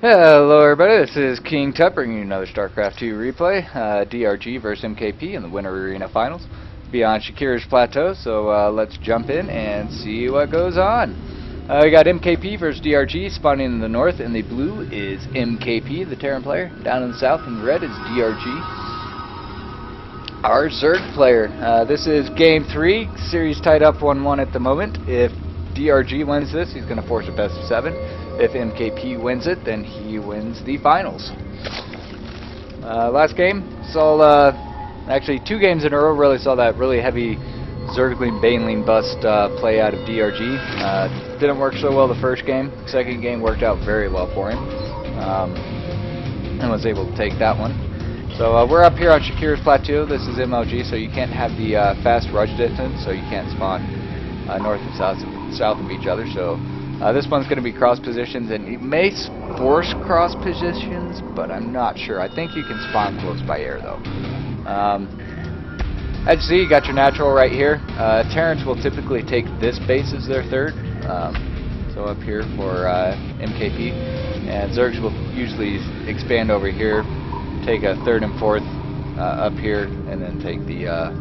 Hello everybody, this is King Tut bringing you another StarCraft 2 replay, DRG versus MKP in the Winter Arena Finals. Beyond Shakira's Plateau, so let's jump in and see what goes on. We got MKP versus DRG spawning in the north, and the blue is MKP, the Terran player. Down in the south in red is DRG, our Zerg player. This is Game 3, series tied up 1-1 at the moment. If DRG wins this, he's going to force a best of 7. If MKP wins it, then he wins the finals. Last game, saw actually 2 games in a row really saw that really heavy Zergling Baneling bust play out of DRG. Didn't work so well the first game. Second game worked out very well for him, and was able to take that one. So we're up here on Shakira's Plateau. This is MLG, so you can't have the fast rush distance, so you can't spawn north and south of each other. So this one's going to be cross positions, and it may force cross positions, but I'm not sure. I think you can spawn close by air though. As you see, you got your natural right here. Terrans will typically take this base as their third, so up here for MKP, and Zergs will usually expand over here, take a third and fourth up here, and then take the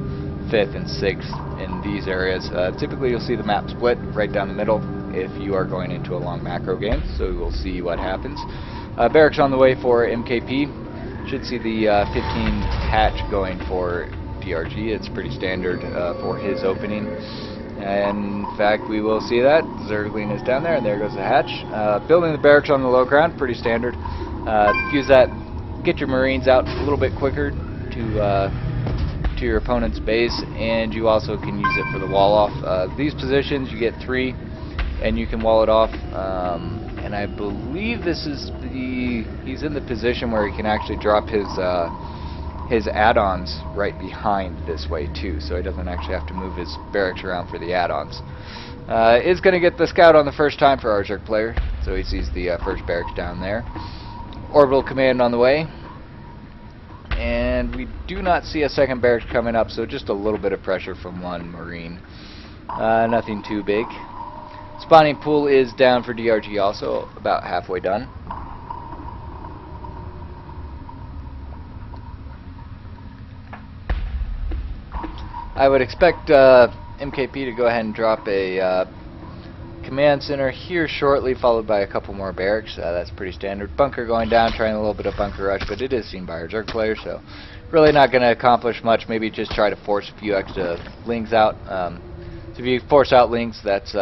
fifth and sixth in these areas. Typically you'll see the map split right down the middle if you are going into a long macro game, so we'll see what happens. Barracks on the way for MKP. Should see the 15 hatch going for DRG. It's pretty standard for his opening. And in fact, we will see that. Zergling is down there, and there goes the hatch. Building the barracks on the low ground, pretty standard. Use that, get your Marines out a little bit quicker to your opponent's base, and you also can use it for the wall off. These positions, you get 3, and you can wall it off. And I believe this is he's in the position where he can actually drop his add-ons right behind this way too, so he doesn't actually have to move his barracks around for the add-ons. Is going to get the scout on the first time for our Zerg player, so he sees the first barracks down there. Orbital command on the way, and we do not see a second barracks coming up, so just a little bit of pressure from one Marine. Nothing too big. Spawning pool is down for DRG also, about halfway done. I would expect MKP to go ahead and drop a command center here shortly, followed by a couple more barracks. That's pretty standard. Bunker going down, trying a little bit of bunker rush, but it is seen by our Zerg player, so really not going to accomplish much. Maybe just try to force a few extra lings out. So if you force out lings, that's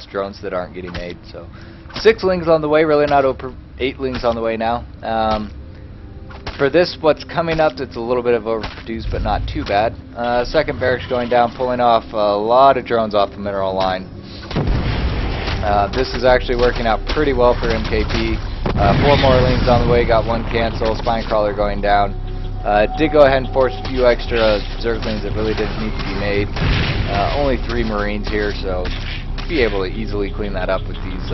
drones that aren't getting made. So 6 lings on the way, really not over 8 lings on the way now. For this, what's coming up, it's a little bit of overproduced, but not too bad. Second barracks going down, pulling off a lot of drones off the mineral line. This is actually working out pretty well for MKP. 4 more lings on the way, got 1 cancel, spine crawler going down. Did go ahead and force a few extra Zerglings that really didn't need to be made. Only 3 Marines here, so be able to easily clean that up with these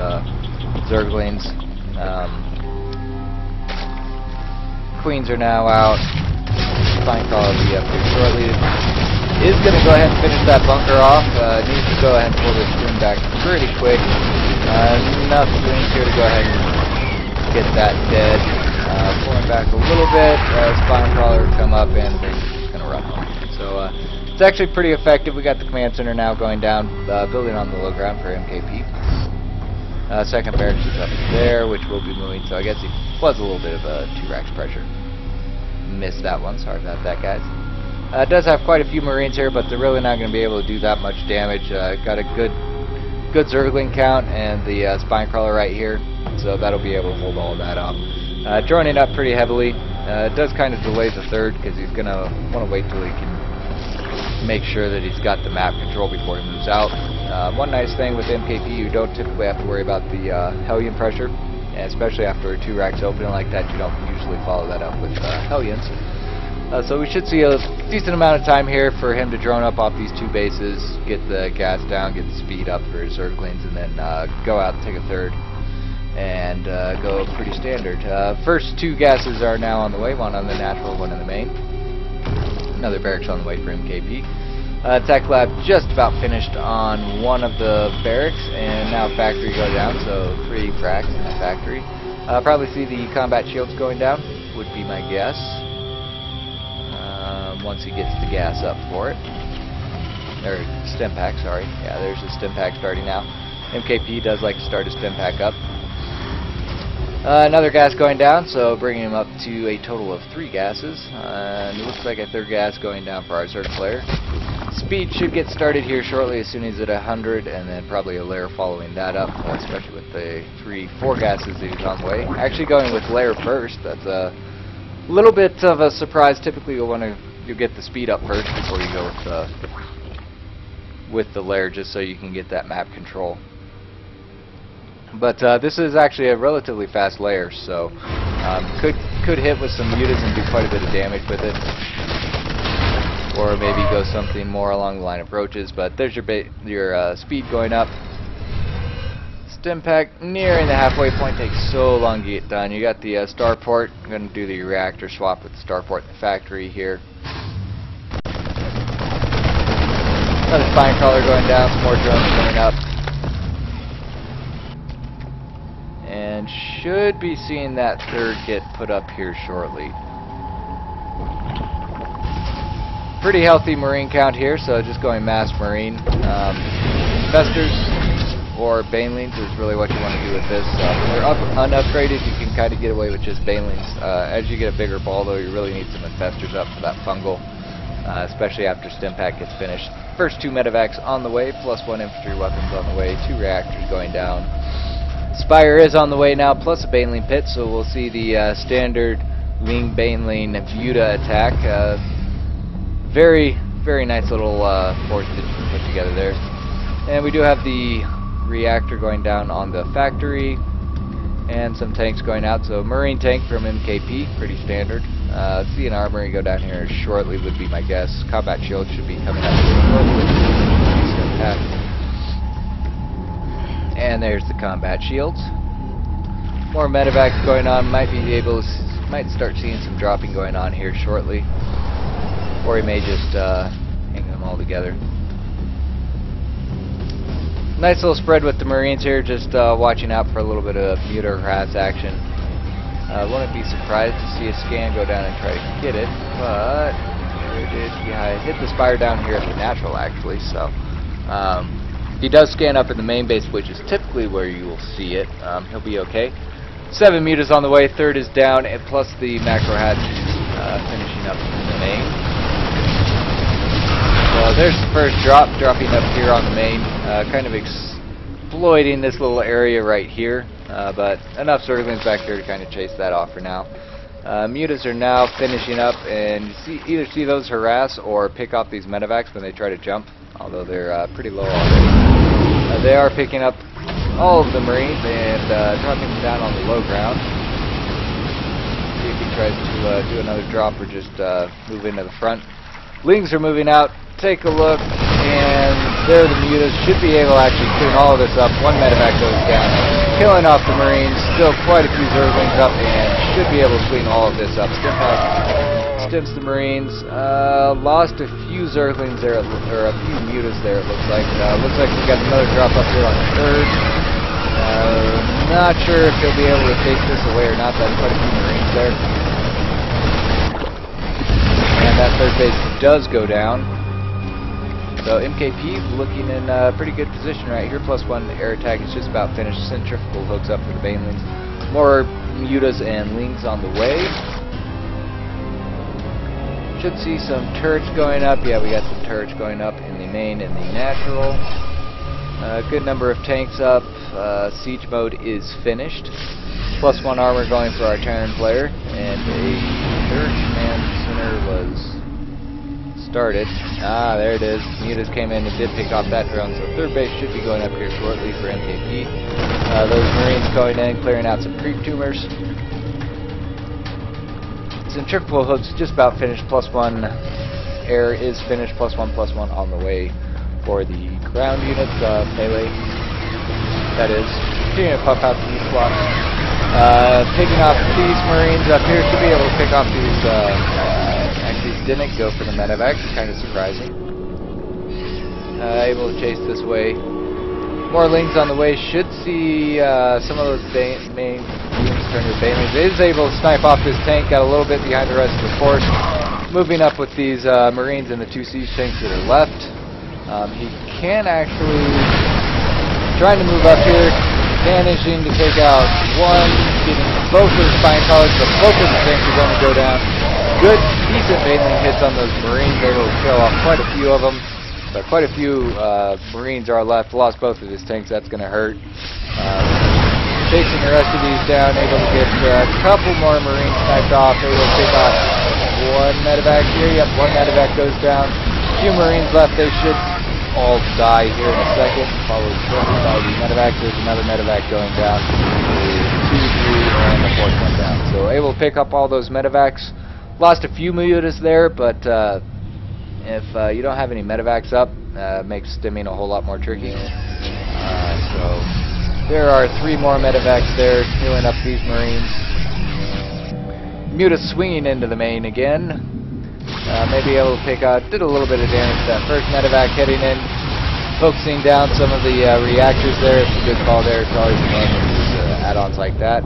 Zerglings. Queens are now out. Spine crawler will be up here shortly. Is going to go ahead and finish that bunker off. Needs to go ahead and pull this room back pretty quick. Enough Queens here to go ahead and get that dead. Pulling back a little bit. Spine crawler will come up, and they're just going to run home. So it's actually pretty effective. We got the command center now going down, building on the low ground for MKP. Second barracks is up there, which will be moving, so I guess he was a little bit of a 2 racks pressure. Missed that one, sorry about that, guys. It does have quite a few Marines here, but they're really not going to be able to do that much damage. Got a good Zergling count, and the spine crawler right here, so that'll be able to hold all of that up. Droning up pretty heavily. It does kind of delay the third, because he's going to want to wait till he can make sure that he's got the map control before he moves out. One nice thing with MKP, you don't typically have to worry about the Hellion pressure, and especially after a 2 racks opening like that, you don't usually follow that up with Hellions. So we should see a decent amount of time here for him to drone up off these 2 bases, get the gas down, get the speed up for his Zerglings, and then go out and take a third and go pretty standard. First 2 gases are now on the way, one on the natural, one in the main. Another barracks on the way for MKP. Tech lab just about finished on one of the barracks, and now factory go down, so 3 fracks in the factory. Probably see the combat shields going down, would be my guess. Once he gets the gas up for it. Or stim pack, sorry. Yeah, there's the stim pack starting now. MKP does like to start his stim pack up. Another gas going down, so bringing him up to a total of 3 gases. And it looks like a third gas going down for our Zerg player. Speed should get started here shortly as soon as it's at 100, and then probably a layer following that up, especially with the 3-4 gases that he's on the way. Actually going with layer first. That's a little bit of a surprise. Typically you'll get the speed up first before you go with the layer, just so you can get that map control. But this is actually a relatively fast layer, so could hit with some mutas and do quite a bit of damage with it, or maybe go something more along the line of roaches. But there's your speed going up. Stim pack nearing the halfway point. Takes so long to get done. You got the starport. I'm going to do the reactor swap with the starport in the factory here. Another spine crawler going down. Some more drones coming up. And should be seeing that third get put up here shortly. Pretty healthy marine count here, so just going mass marine. Infestors or banelings is really what you want to do with this. When they're unupgraded, you can kind of get away with just banelings. As you get a bigger ball, though, you really need some infestors up for that fungal, especially after stim pack gets finished. First 2 medevacs on the way, plus 1 infantry weapons on the way, 2 reactors going down. Spire is on the way now, plus a baneling pit, so we'll see the standard Ling baneling Muta attack. Very, very nice little force that you can put together there. And we do have the reactor going down on the factory, and some tanks going out. So marine tank from MKP, pretty standard. See an armory go down here shortly would be my guess. Combat shield should be coming up shortly. And there's the combat shields. More medevacs going on. Might start seeing some dropping going on here shortly, or he may just hang them all together. Nice little spread with the Marines here, just watching out for a little bit of muta harass action. Wouldn't be surprised to see a scan go down and try to get it, but I hit the spire down here at the natural actually, so he does scan up in the main base, which is typically where you will see it. He'll be okay. 7 mutas on the way, third is down, and plus the macro hatch finishing up in the main. So there's the first drop, dropping up here on the main, kind of exploiting this little area right here, but enough Zerglings back here to kind of chase that off for now. Mutas are now finishing up, and you either see those harass or pick off these medevacs when they try to jump, although they're pretty low already. They are picking up all of the Marines and dropping them down on the low ground. See if he tries to do another drop or just move into the front. Lings are moving out. Take a look, and there the mutas should be able to actually clean all of this up. 1 medevac goes down, killing off the Marines. Still quite a few Zerglings up, and should be able to clean all of this up. Stims the Marines. Lost a few Zerglings there, or a few mutas there. It looks like. Looks like we got another drop up here on the third. Not sure if he'll be able to take this away or not. That's quite a few Marines there. And that third base does go down. So MKP looking in a pretty good position right here. +1 air attack is just about finished. Centrifugal hooks up for the banelings. More mutas and lings on the way. Should see some turrets going up. Yeah, we got some turrets going up in the main and the natural. A good number of tanks up. Siege mode is finished. +1 armor going for our Terran player. And a third command center was started. There it is. Mutas came in and did pick off that drone, so third base should be going up here shortly for MKP. Those Marines going in, clearing out some creep tumors. Centrifugal hooks just about finished. +1 air is finished. +1/+1 on the way for the ground units. Melee, that is. Continuing to puff out the blocks. Picking off these Marines up here to be able to pick off these. Didn't go for the medevac, kind of surprising. Able to chase this way. More lings on the way. Should see some of those main units turn Banelings. Is able to snipe off this tank, got a little bit behind the rest of the force. Moving up with these Marines and the 2 siege tanks that are left. He can actually, trying to move up here, managing to take out one, getting both of the spine colors, but both of the tanks are going to go down. Good, decent Baneling hits on those Marines, able to kill off quite a few of them. So quite a few Marines are left, lost both of his tanks, that's going to hurt. Chasing the rest of these down, able to get a couple more Marines sniped off, able to take off one medevac here. Yep, one medevac goes down. A few Marines left, they should all die here in a second, followed shortly by the medevac. There's another medevac going down, 2, 3, and the 4th one down. So able to pick up all those medevacs. Lost a few mutas there, but if you don't have any medevacs up, makes stimming a whole lot more tricky. So there are 3 more medevacs there, healing up these Marines. Muta swinging into the main again. Maybe able to pick out, did a little bit of damage to that first medevac heading in, focusing down some of the reactors there. It's a good call there. It's always fun to use add-ons like that.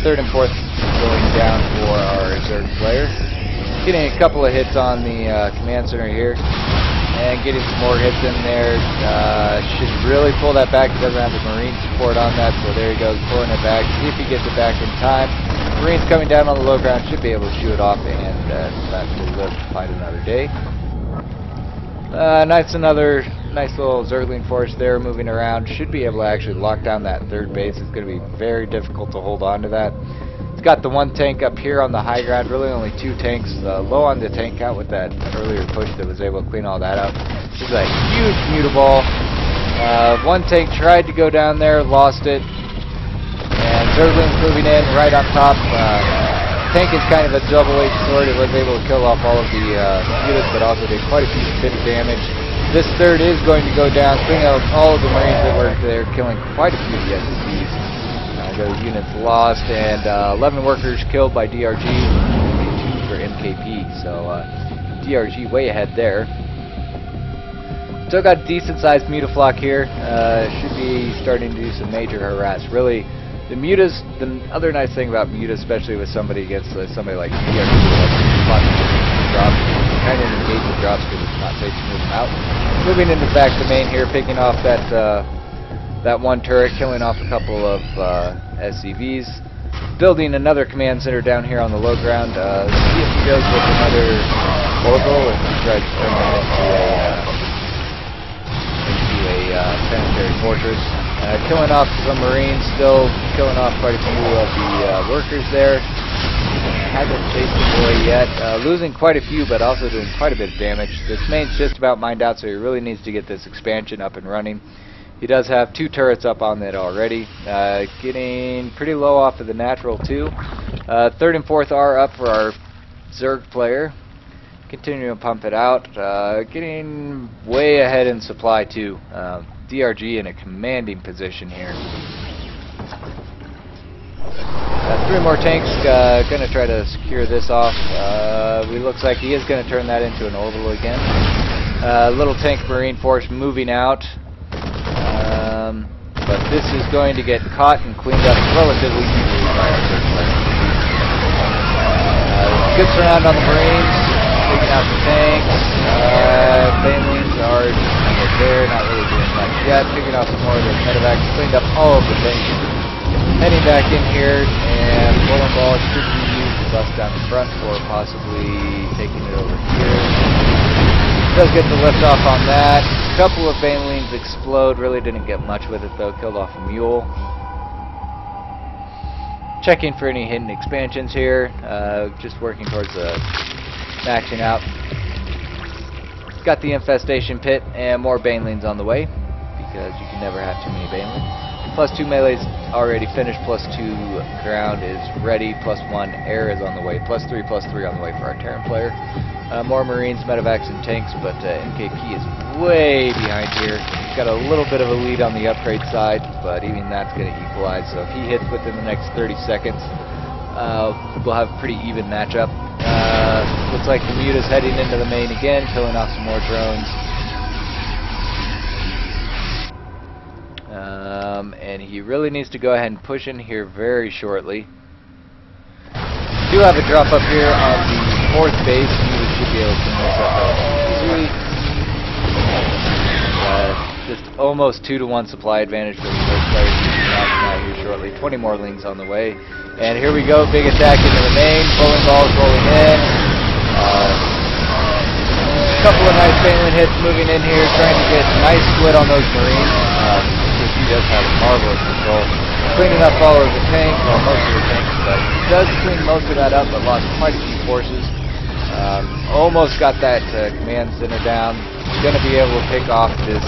3rd and 4th going down for our Zerg player. Getting a couple of hits on the command center here, and getting some more hits in there. Should really pull that back. He doesn't have the Marine support on that, so there he goes, pulling it back. See if he gets it back in time. Marines coming down on the low ground should be able to shoot it off, and that will live to fight another day. Another nice little Zergling force there moving around. Should be able to actually lock down that 3rd base. It's going to be very difficult to hold on to that. It's got the 1 tank up here on the high ground, really only 2 tanks, low on the tank count with that earlier push that was able to clean all that up. This is a huge mutable. 1 tank tried to go down there, lost it, and Zerglings moving in right on top. Tank is kind of a double-edged sword. It was able to kill off all of the mutas, but also did quite a few bit of damage. This 3rd is going to go down, clean out all of the Marines that were there, killing quite a few of the SCVs. Those units lost, and 11 workers killed by DRG, only 2 for MKP, so DRG way ahead there. Still got a decent sized mutaflock here. Should be starting to do some major harass. Really, the mutas, the other nice thing about mutas, especially with somebody against somebody like DRG, drops, kind of engaging drops because it's not safe to move them out. Moving into back to main here, picking off that 1 turret, killing off a couple of SCVs, building another command center down here on the low ground. See if he goes with another orbital and tries to turn that into a planetary fortress. Killing off some Marines, still killing off quite a few of the workers there. Hasn't chased him away yet. Losing quite a few, but also doing quite a bit of damage. This main's just about mined out, so he really needs to get this expansion up and running. He does have 2 turrets up on it already. Getting pretty low off of the natural too. 3rd and 4th are up for our Zerg player. Continuing to pump it out. Getting way ahead in supply too. DRG in a commanding position here. 3 more tanks. Gonna try to secure this off. Looks like he is gonna turn that into an orbital again. Little tank Marine force moving out. But this is going to get caught and cleaned up relatively easily by our Zerg player. Good surround on the Marines, taking out the tanks. Banelings are just there, not really doing much yet. Picking off some more of the medevacs, cleaned up all of the tanks. Heading back in here, and bowling ball should be used to bust down the front, or possibly taking it over here. Does get the lift off on that. A couple of Banelings explode. Really didn't get much with it though. Killed off a mule. Checking for any hidden expansions here. Just working towards maxing out. Got the infestation pit and more Banelings on the way, because you can never have too many Banelings. +2 melee's already finished. +2 ground is ready. +1 air is on the way. +3 on the way for our Terran player. More Marines, medevacs, and tanks, but MKP is way behind here. He's got a little bit of a lead on the upgrade side, but even that's going to equalize. So if he hits within the next 30 seconds, we'll have a pretty even matchup. Looks like the Muta's heading into the main again, killing off some more drones. And he really needs to go ahead and push in here very shortly. do have a drop up here on the 4th base. You should be able to clean this up easily. Just almost 2-to-1 supply advantage for the first players. Now here shortly. 20 more lings on the way. And here we go. Big attack into the main. Bowling balls rolling in. A couple of nice Phelan hits moving in here, trying to get a nice split on those Marines. He does have marvelous control. Cleaning up all of the tanks, well, most of the tanks, but he does clean most of that up, but lost quite a few forces. Almost got that command center down. Going to be able to pick off this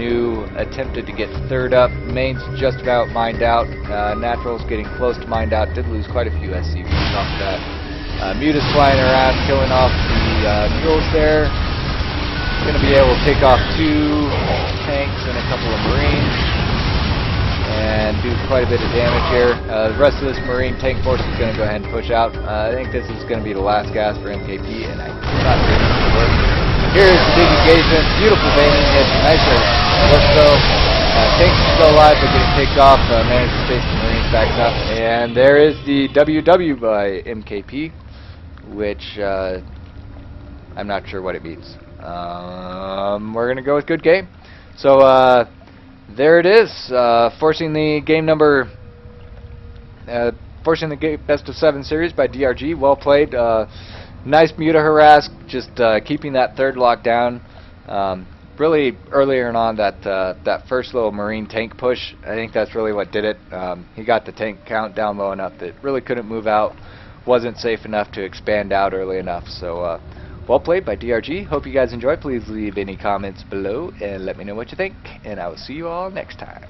new attempted to get 3rd up. Main's just about mined out. Natural's getting close to mined out. Did lose quite a few SCVs off that. Muta's flying around, killing off the mules there. Going to be able to pick off 2 tanks and a couple of Marines and do quite a bit of damage here. The rest of this Marine tank force is going to go ahead and push out. I think this is going to be the last gas for MKP, and I'm not sure if it's work. Here's the big engagement. Beautiful Phelan hit. Nice work though. Tanks are still alive, but getting picked off. Managed to chase the Marines back up. And there is the WW by MKP, which I'm not sure what it means. We're going to go with good game. So there it is, forcing the game number, forcing the best of 7 series by DRG. Well played. Nice Muta harass, just keeping that 3rd lock down. Really earlier on that first little Marine tank push, I think that's really what did it. He got the tank count down low enough that really couldn't move out, wasn't safe enough to expand out early enough. So well played by DRG. Hope you guys enjoyed. Please leave any comments below and let me know what you think, and I will see you all next time.